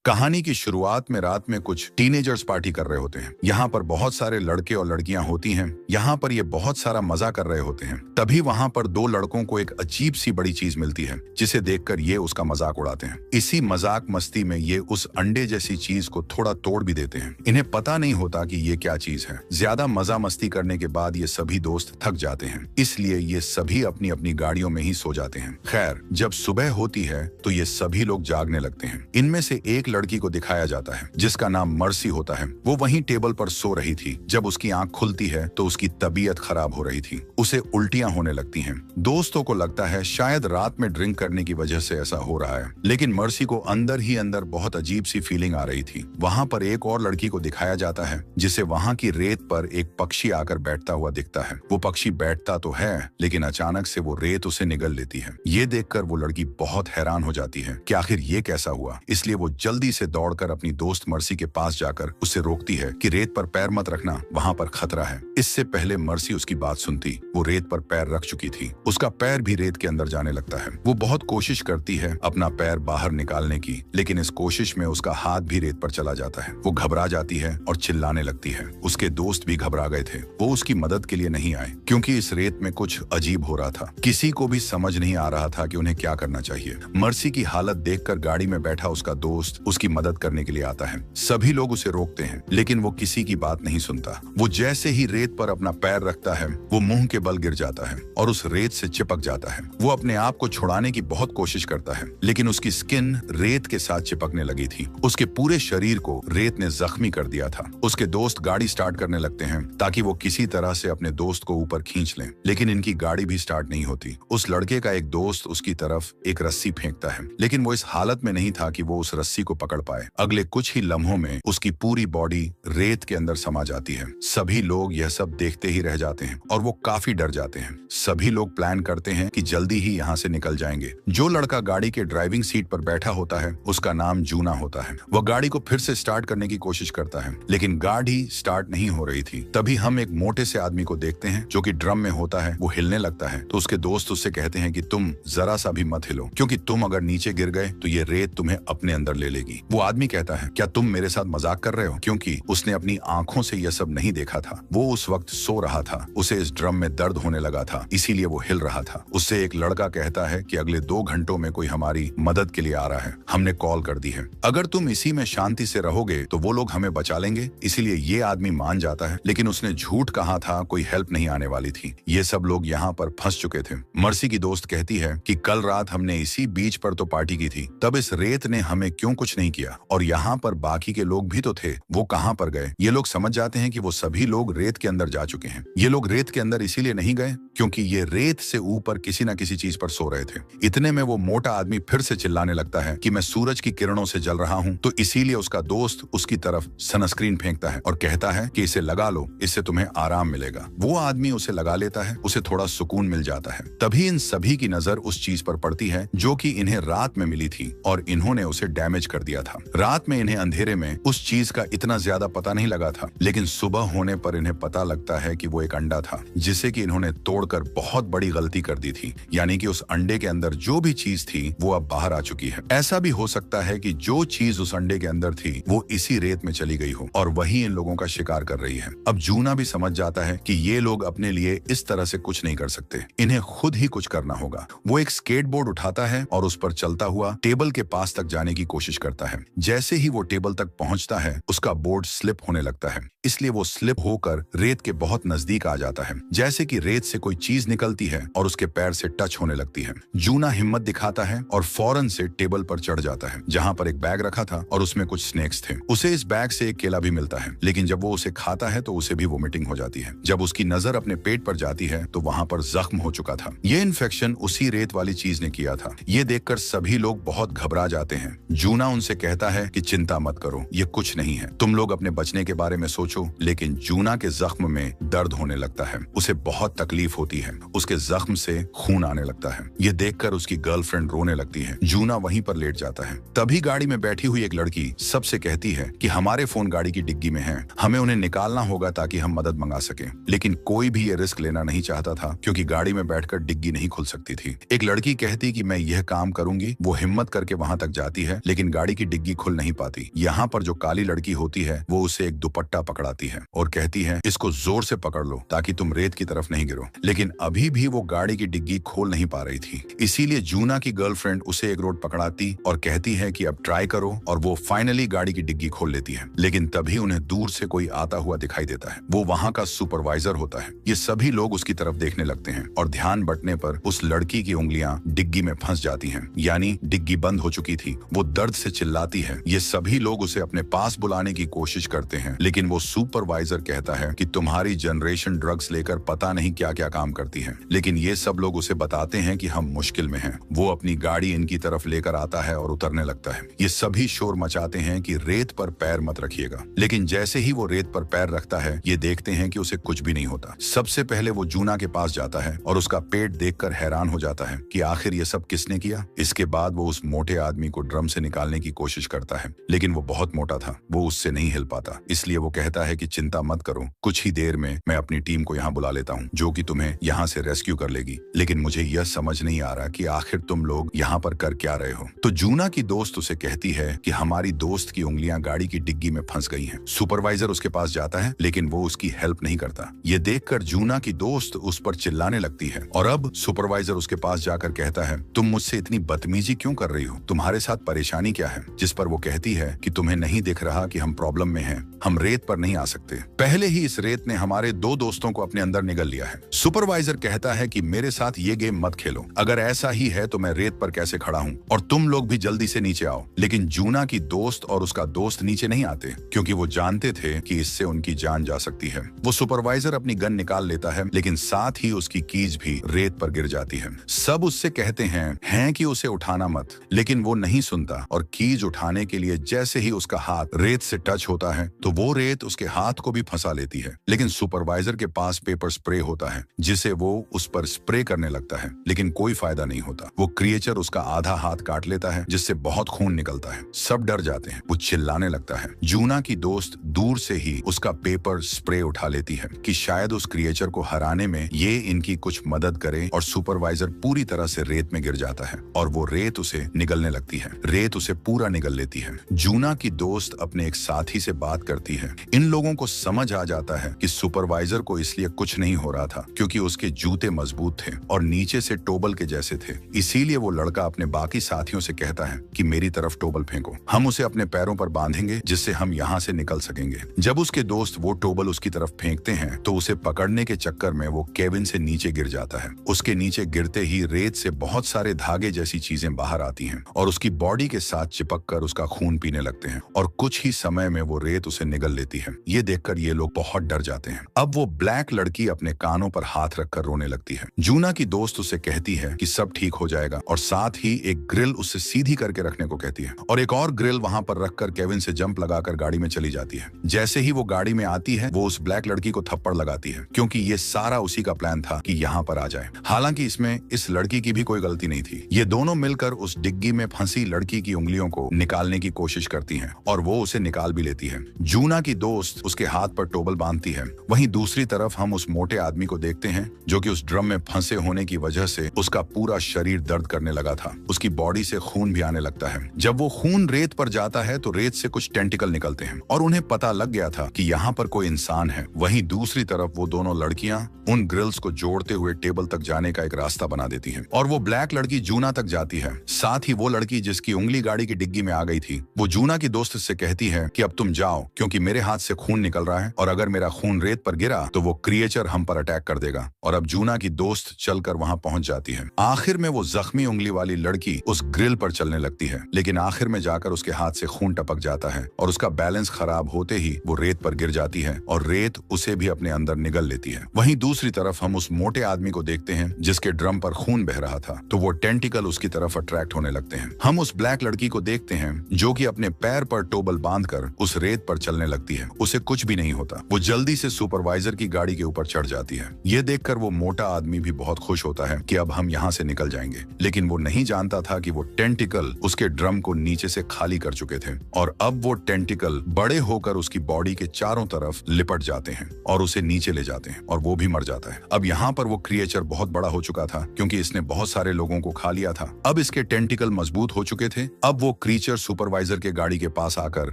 कहानी की शुरुआत में रात में कुछ टीनेजर्स पार्टी कर रहे होते हैं। यहाँ पर बहुत सारे लड़के और लड़कियां होती हैं। यहाँ पर ये बहुत सारा मजा कर रहे होते हैं। तभी वहाँ पर दो लड़कों को एक अजीब सी बड़ी चीज मिलती है, जिसे देखकर ये उसका मजाक उड़ाते हैं। इसी मजाक मस्ती में ये उस अंडे जैसी चीज को थोड़ा तोड़ भी देते हैं। इन्हें पता नहीं होता कि ये क्या चीज है। ज्यादा मजा मस्ती करने के बाद ये सभी दोस्त थक जाते हैं, इसलिए ये सभी अपनी अपनी गाड़ियों में ही सो जाते हैं। खैर, जब सुबह होती है तो ये सभी लोग जागने लगते हैं। इनमें से एक लड़की को दिखाया जाता है जिसका नाम मर्सी होता है। वो वहीं टेबल पर सो रही थी। जब उसकी आंख खुलती है तो उसकी तबीयत खराब हो रही थी। उसे उल्टियां होने लगती हैं। दोस्तों को लगता है शायद रात में ड्रिंक करने की वजह से ऐसा हो रहा है, लेकिन मर्सी को अंदर ही अंदर बहुत अजीब सी फीलिंग आ रही थी। वहां पर एक और लड़की को दिखाया जाता है जिसे वहां की रेत पर एक पक्षी आकर बैठता हुआ दिखता है। वो पक्षी बैठता तो है, लेकिन अचानक से वो रेत उसे निगल लेती है। ये देखकर वो लड़की बहुत हैरान हो जाती है कि आखिर ये कैसा हुआ। इसलिए वो जल्दी से दौड़कर अपनी दोस्त मर्सी के पास जाकर उसे रोकती है कि रेत पर पैर मत रखना, वहां पर खतरा है। इससे पहले मर्सी उसकी बात सुनती, वो रेत पर पैर रख चुकी थी। उसका पैर भी रेत के अंदर जाने लगता है। वो बहुत कोशिश करती है अपना पैर बाहर निकालने की, लेकिन इस कोशिश में उसका हाथ भी रेत पर चला जाता है। वो घबरा जाती है और चिल्लाने लगती है। उसके दोस्त भी घबरा गए थे। वो उसकी मदद के लिए नहीं आए क्योंकि इस रेत में कुछ अजीब हो रहा था। किसी को भी समझ नहीं आ रहा था कि उन्हें क्या करना चाहिए। मर्सी की हालत देखकर गाड़ी में बैठा उसका दोस्त उसकी मदद करने के लिए आता है। सभी लोग उसे रोकते हैं, लेकिन वो किसी की बात नहीं सुनता। वो जैसे ही रेत पर अपना पैर रखता है, वो मुंह के बल गिर जाता है और उस रेत से चिपक जाता है। वो अपने आप को छुड़ाने की बहुत कोशिश करता है, लेकिन उसकी स्किन रेत के साथ चिपकने लगी थी। उसके पूरे शरीर को रेत ने जख्मी कर दिया था। उसके दोस्त गाड़ी स्टार्ट करने लगते हैं ताकि वो किसी तरह से अपने दोस्त को ऊपर खींच लें, लेकिन इनकी गाड़ी भी स्टार्ट नहीं होती। उस लड़के का एक दोस्त उसकी तरफ एक रस्सी फेंकता है, लेकिन वो इस हालत में नहीं था कि वो उस रस्सी को पकड़ पाए। अगले कुछ ही लम्हों में उसकी पूरी बॉडी रेत के अंदर समा जाती है। सभी लोग यह सब देखते ही रह जाते हैं और वो काफी डर जाते हैं। सभी लोग प्लान करते हैं कि जल्दी ही यहाँ से निकल जाएंगे। जो लड़का गाड़ी के ड्राइविंग सीट पर बैठा होता है उसका नाम जूना होता है। वह गाड़ी को फिर से स्टार्ट करने की कोशिश करता है, लेकिन गाड़ी स्टार्ट नहीं हो रही थी। तभी हम एक मोटे से आदमी को देखते हैं जो कि ड्रम में होता है। वो हिलने लगता है तो उसके दोस्त उससे कहते हैं कि तुम जरा सा भी मत हिलो, क्योंकि तुम अगर नीचे गिर गए तो ये रेत तुम्हें अपने अंदर ले लेगी। वो आदमी कहता है, क्या तुम मेरे साथ मजाक कर रहे हो? क्योंकि उसने अपनी आंखों से यह सब नहीं देखा था। वो उस वक्त सो रहा था। उसे इस ड्रम में दर्द होने लगा था, इसीलिए वो हिल रहा था। उससे एक लड़का कहता है कि अगले 2 घंटों में कोई हमारी मदद के लिए आ रहा है, हमने कॉल कर दी है। अगर तुम इसी में शांति से रहोगे तो वो लोग हमें बचा लेंगे। इसीलिए ये आदमी मान जाता है, लेकिन उसने झूठ कहा था, कोई हेल्प नहीं आने वाली थी। ये सब लोग यहाँ पर फंस चुके थे। मर्सी की दोस्त कहती है कि कल रात हमने इसी बीच पर तो पार्टी की थी, तब इस रेत ने हमें क्यों कुछ नहीं किया? और यहाँ पर बाकी के लोग भी तो थे, वो कहाँ पर गए? ये लोग समझ जाते हैं कि वो सभी लोग रेत के अंदर जा चुके हैं। ये लोग रेत के अंदर इसीलिए नहीं गए क्योंकि ये रेत से ऊपर किसी न किसी चीज पर सो रहे थे। इतने में वो मोटा आदमी फिर से चिल्लाने लगता है कि मैं सूरज की किरणों से जल रहा हूँ। तो इसीलिए उसका दोस्त उसकी तरफ सनस्क्रीन फेंकता है और कहता है कि इसे लगा लो, इससे तुम्हें आराम मिलेगा। वो आदमी उसे लगा लेता है, उसे थोड़ा सुकून मिल जाता है। तभी इन सभी की नजर उस चीज पर पड़ती है जो कि इन्हें रात में मिली थी और इन्होंने उसे डैमेज कर दिया था। रात में इन्हें अंधेरे में उस चीज का इतना ज्यादा पता नहीं लगा था, लेकिन सुबह होने पर इन्हें पता लगता है कि वो एक अंडा था जिसे कि इन्होंने तोड़कर बहुत बड़ी गलती कर दी थी। यानी कि उस अंडे के अंदर जो भी चीज थी वो अब बाहर आ चुकी है। ऐसा भी हो सकता है कि जो चीज उस अंडे के अंदर थी वो इसी रेत में चली गई हो और वही इन लोगों का शिकार कर रही है। अब जूना भी समझ जाता है कि ये लोग अपने लिए इस तरह से कुछ नहीं कर सकते, इन्हें खुद ही कुछ करना होगा। वो एक स्केटबोर्ड उठाता है और उस पर चलता हुआ टेबल के पास तक जाने की कोशिश करता है। जैसे ही वो टेबल तक पहुंचता है उसका बोर्ड स्लिप होने लगता है, इसलिए वो स्लिप होकर रेत के बहुत नजदीक आ जाता है। जैसे कि रेत से कोई चीज निकलती है और उसके पैर से टच होने लगती है। जूना हिम्मत दिखाता है और फौरन से टेबल पर चढ़ जाता है जहां पर एक बैग रखा था और उसमें कुछ स्नैक्स थे। उसे इस बैग से एक केला भी मिलता है, लेकिन जब वो उसे खाता है तो उसे भी वोमिटिंग हो जाती है। जब उसकी नजर अपने पेट पर जाती है तो वहां पर जख्म हो चुका था। ये इन्फेक्शन उसी रेत वाली चीज ने किया था। ये देखकर सभी लोग बहुत घबरा जाते हैं। जूना उनसे कहता है कि चिंता मत करो, ये कुछ नहीं है, तुम लोग अपने बचने के बारे में सोचो। लेकिन जूना के जख्म में दर्द होने लगता है, उसे बहुत तकलीफ होती है, उसके जख्म से खून आने लगता है। ये देखकर उसकी गर्लफ्रेंड रोने लगती है। जूना वहीं पर लेट जाता है। तभी गाड़ी में बैठी हुई एक लड़की सबसे कहती है कि हमारे फोन गाड़ी की डिग्गी में हैं, हमें उन्हें निकालना होगा ताकि हम मदद मंगा सकें। लेकिन कोई भी ये रिस्क लेना नहीं चाहता था क्योंकि गाड़ी में बैठकर डिग्गी नहीं खुल सकती थी। एक लड़की कहती कि मैं यह काम करूंगी। वो हिम्मत करके वहां तक जाती है, लेकिन गाड़ी गाड़ी की डिग्गी खुल नहीं पाती। यहाँ पर जो काली लड़की होती है वो उसे एक दुपट्टा पकड़ाती है और कहती है इसको जोर से पकड़ लो ताकि तुम रेत की तरफ नहीं गिरो। लेकिन अभी भी वो गाड़ी की डिग्गी खोल नहीं पा रही थी। इसीलिए जूना की गर्लफ्रेंड उसे एक रोड पकड़ाती और कहती है कि अब ट्राई करो, और वो फाइनली गाड़ी की डिग्गी खोल लेती है। लेकिन तभी उन्हें दूर से कोई आता हुआ दिखाई देता है। वो वहाँ का सुपरवाइजर होता है। ये सभी लोग उसकी तरफ देखने लगते हैं और ध्यान बंटने पर उस लड़की की उंगलियां डिग्गी में फंस जाती हैं, यानी डिग्गी बंद हो चुकी थी। वो दर्द से चिल्लाती है। ये सभी लोग उसे अपने पास बुलाने की कोशिश करते हैं, लेकिन वो सुपरवाइजर कहता है कि तुम्हारी जनरेशन ड्रग्स लेकर पता नहीं क्या क्या काम करती है। लेकिन ये सब लोग उसे बताते हैं कि हम मुश्किल में हैं। वो अपनी गाड़ी इनकी तरफ लेकर आता है और उतरने लगता है। ये सभी शोर मचाते हैं कि रेत पर पैर मत रखिएगा। लेकिन जैसे ही वो रेत पर पैर रखता है, ये देखते हैं कि उसे कुछ भी नहीं होता। सबसे पहले वो जूना के पास जाता है और उसका पेट देखकर हैरान हो जाता है कि आखिर ये सब किसने किया। इसके बाद वो उस मोटे आदमी को ड्रम से निकालने की कोशिश करता है, लेकिन वो बहुत मोटा था, वो उससे नहीं हिल पाता। इसलिए वो कहता है कि चिंता मत करो, कुछ ही देर में मैं अपनी टीम को यहाँ बुला लेता हूँ जो कि तुम्हें यहाँ से रेस्क्यू कर लेगी। लेकिन मुझे यह समझ नहीं आ रहा कि आखिर तुम लोग यहाँ पर कर क्या रहे हो। तो जूना की दोस्त उसे कहती है कि हमारी दोस्त की उंगलियां गाड़ी की डिग्गी में फंस गई हैं। सुपरवाइजर उसके पास जाता है, लेकिन वो उसकी हेल्प नहीं करता। ये देखकर जूना की दोस्त उस पर चिल्लाने लगती है और अब सुपरवाइजर उसके पास जाकर कहता है तुम मुझसे इतनी बदतमीजी क्यों कर रही हो, तुम्हारे साथ परेशानी क्या है। जिस पर वो कहती है कि तुम्हें नहीं दिख रहा कि हम प्रॉब्लम में हैं, हम रेत पर नहीं आ सकते। पहले ही इस रेत ने हमारे 2 दोस्तों को अपने अंदर निगल लिया है। सुपरवाइजर कहता है कि मेरे साथ ये गेम मत खेलो, अगर ऐसा ही है तो मैं रेत पर कैसे खड़ा हूँ, और तुम लोग भी जल्दी से नीचे आओ। लेकिन जूना की दोस्त और उसका दोस्त नीचे नहीं आते क्योंकि वो जानते थे कि इससे उनकी जान जा सकती है। वो सुपरवाइजर अपनी गन निकाल लेता है, लेकिन साथ ही उसकी कीज भी रेत पर गिर जाती है। सब उससे कहते हैं कि उसे उठाना मत, लेकिन वो नहीं सुनता और कीज उठाने के लिए जैसे ही उसका हाथ रेत से टच होता है तो वो रेत उसके हाथ को भी फंसा लेती है। लेकिन सुपरवाइजर के पास पेपर स्प्रे होता है जिसे वो उस पर स्प्रे करने लगता है, लेकिन कोई फायदा नहीं होता। वो क्रिएचर उसका आधा हाथ काट लेता है जिससे बहुत खून निकलता है। सब डर जाते हैं। वो चिल्लाने लगता है। जूना की दोस्त दूर से ही उसका पेपर स्प्रे उठा लेती है कि शायद उस क्रिएचर को हराने में ये इनकी कुछ मदद करे, और सुपरवाइजर पूरी तरह से रेत में गिर जाता है और वो रेत उसे निगलने लगती है। रेत उसे पूरा निगल लेती है। जूना की दोस्त अपने एक साथी से बात करती है। इन लोगों को समझ आ जाता है कि सुपरवाइजर को इसलिए कुछ नहीं हो रहा था क्योंकि उसके जूते मजबूत थे और नीचे से टोबल के जैसे थे। इसीलिए वो लड़का अपने बाकी साथियों से कहता है कि मेरी तरफ टोबल फेंको, हम उसे अपने पैरों पर बांधेंगे जिससे हम यहाँ से निकल सकेंगे। जब उसके दोस्त वो टोबल उसकी तरफ फेंकते हैं तो उसे पकड़ने के चक्कर में वो केविन से नीचे गिर जाता है। उसके नीचे गिरते ही रेत से बहुत सारे धागे जैसी चीजें बाहर आती हैं और उसकी बॉडी के साथ चिपक कर उसका खून पीने लगते हैं, और कुछ ही समय में वो रेत उसे निगल लेती है। ये देखकर ये लोग बहुत डर जाते हैं। अब वो ब्लैक लड़की अपने कानों पर हाथ रखकर रोने लगती है। जूना की दोस्त उसे कहती है कि सब ठीक हो जाएगा, और साथ ही एक ग्रिल उससे सीधी करके रखने को कहती है, और एक और ग्रिल वहां पर रखकर केविन से जंप लगाकर गाड़ी में चली जाती है। जैसे ही वो गाड़ी में आती है वो उस ब्लैक लड़की को थप्पड़ लगाती है क्योंकि ये सारा उसी का प्लान था कि यहाँ पर आ जाए। हालांकि इसमें इस लड़की की भी कोई गलती नहीं थी। ये दोनों मिलकर उस डिग्गी में फंसी लड़की की उंगलियों को निकालने की कोशिश करती हैं और वो उसे निकाल भी लेती है। जूना की दोस्त उसके हाथ पर टोबल बांधती है। वहीं दूसरी तरफ हम उस मोटे आदमी को देखते हैं जो कि उस ड्रम में फंसे होने की वजह से उसका पूरा शरीर दर्द करने लगा था। उसकी बॉडी से खून भी आने लगता है। जब वो खून रेत पर जाता है तो रेत से कुछ टेंटिकल निकलते हैं और उन्हें पता लग गया था कि यहाँ पर कोई इंसान है। वहीं दूसरी तरफ वो दोनों लड़कियां उन ग्रिल्स को जोड़ते हुए टेबल तक जाने का एक रास्ता बना देती हैं और वो ब्लैक लड़की जूना तक जाती है। साथ ही वो लड़की जिसकी उंगली गाड़ी की डिग्गी में आ गई थी वो जूना की दोस्त से कहती है कि अब तुम जाओ क्योंकि मेरे हाथ से खून निकल रहा है और अगर मेरा खून रेत पर गिरा तो वो क्रिएचर हम पर अटैक कर देगा। और अब जूना की दोस्त चलकर वहां पहुंच जाती है। आखिर में वो जख्मी उंगली वाली लड़की उस ग्रिल पर चलने लगती है, लेकिन आखिर में जाकर उसके हाथ से खून टपक जाता है और उसका बैलेंस खराब होते ही वो रेत पर गिर जाती है और रेत उसे भी अपने अंदर निगल लेती है। वहीं दूसरी तरफ हम उस मोटे आदमी को देखते हैं जिसके ड्रम पर खून बह रहा था, तो वो टेंटिकल उसकी तरफ अट्रैक्ट होने लगते हैं। हम उस ब्लैक लड़की को देखते हैं जो कि अपने पैर पर टोबल बांधकर उस रेत पर चलने लगती है। उसे कुछ भी नहीं होता। वो जल्दी से सुपरवाइजर की गाड़ी के ऊपर चढ़ जाती है। ये देखकर वो मोटा आदमी भी बहुत खुश होता है कि अब हम यहाँ से निकल जाएंगे, लेकिन वो नहीं जानता था कि वो टेंटिकल उसके ड्रम को नीचे से खाली कर चुके थे और अब वो टेंटिकल बड़े होकर उसकी बॉडी के चारों तरफ लिपट जाते हैं और उसे नीचे ले जाते हैं और वो भी मर जाता है। अब यहाँ पर वो क्रिएचर बहुत बड़ा हो चुका था क्योंकि इसने बहुत सारे लोगों को खा लिया था। अब इसके टेंटिकल मजबूत हो चुके थे। अब वो क्रीचर सुपरवाइजर के गाड़ी के पास आकर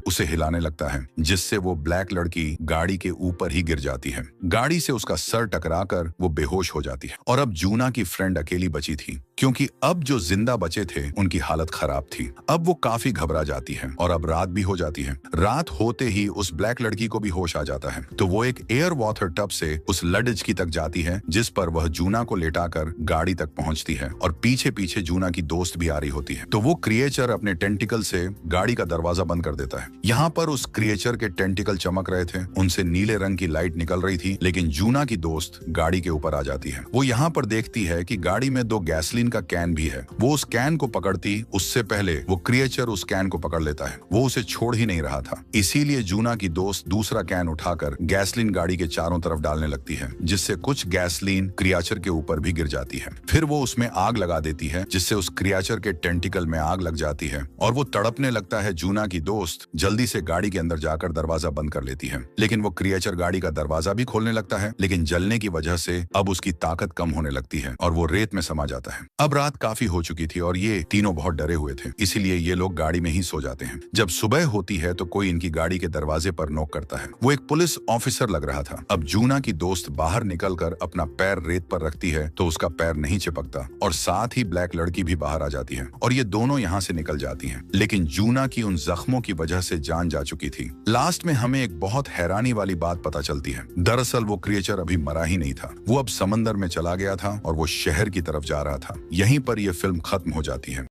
उसे हिलाने लगता है, जिससे वो ब्लैक लड़की गाड़ी के ऊपर ही गिर जाती है। गाड़ी से उसका सर टकराकर वो बेहोश हो जाती है। और अब जूना की फ्रेंड अकेली बची थी, क्योंकि अब जो जिंदा बचे थे उनकी हालत खराब थी। अब वो काफी घबरा जाती है और अब रात भी हो जाती है। रात होते ही उस ब्लैक लड़की को भी होश आ जाता है, तो वो एक एयर वाटर टब से उस लडिज तक जाती है, जिस पर वह जूना को लेटाकर गाड़ी तक पहुंचती है और पीछे पीछे जूना की दोस्त भी आ रही होती है। तो वो क्रिएचर अपने टेंटिकल से गाड़ी का दरवाजा बंद कर देता है। यहाँ पर उस क्रिएचर के टेंटिकल चमक रहे थे, उनसे नीले रंग की लाइट निकल रही थी, लेकिन जूना की दोस्त गाड़ी के ऊपर आ जाती है। वो यहाँ पर देखती है कि गाड़ी में 2 गैसलीन का कैन भी है। वो उस कैन को पकड़ती, उससे पहले वो क्रिएचर उस कैन को पकड़ लेता है। वो उसे छोड़ ही नहीं रहा था, इसीलिए जूना की दोस्त दूसरा कैन उठाकर गैसलीन गाड़ी के चारों तरफ डालने लगती है, जिससे कुछ गैसलीन क्रिएचर के ऊपर भी गिर जाती है। फिर वो उसमें आग लगा देती है, जिससे उस क्रिएचर के टेंटिकल में आग लग जाती है और वो तड़पने लगता है। जूना की दोस्त जल्दी से गाड़ी के अंदर जाकर दरवाजा बंद कर लेती है, लेकिन वो क्रिएचर गाड़ी का दरवाजा भी खोलने लगता है, लेकिन जलने की वजह से अब उसकी ताकत कम होने लगती है और वो रेत में समा जाता है। अब रात काफी हो चुकी थी और ये तीनों बहुत डरे हुए थे, इसीलिए ये लोग गाड़ी में ही सो जाते हैं। जब सुबह होती है तो कोई इनकी गाड़ी के दरवाजे पर नॉक करता है। वो एक पुलिस ऑफिसर लग रहा था। अब जूना की दोस्त बाहर निकलकर अपना पैर रेत पर रखती है तो उसका पैर नहीं चिपकता और साथ ही ब्लैक लड़की भी बाहर आ जाती है और ये दोनों यहाँ से निकल जाती हैं। लेकिन जूना की उन जख्मों की वजह से जान जा चुकी थी। लास्ट में हमें एक बहुत हैरानी वाली बात पता चलती है। दरअसल वो क्रिएचर अभी मरा ही नहीं था, वो अब समंदर में चला गया था और वो शहर की तरफ जा रहा था। यहीं पर यह फिल्म खत्म हो जाती है।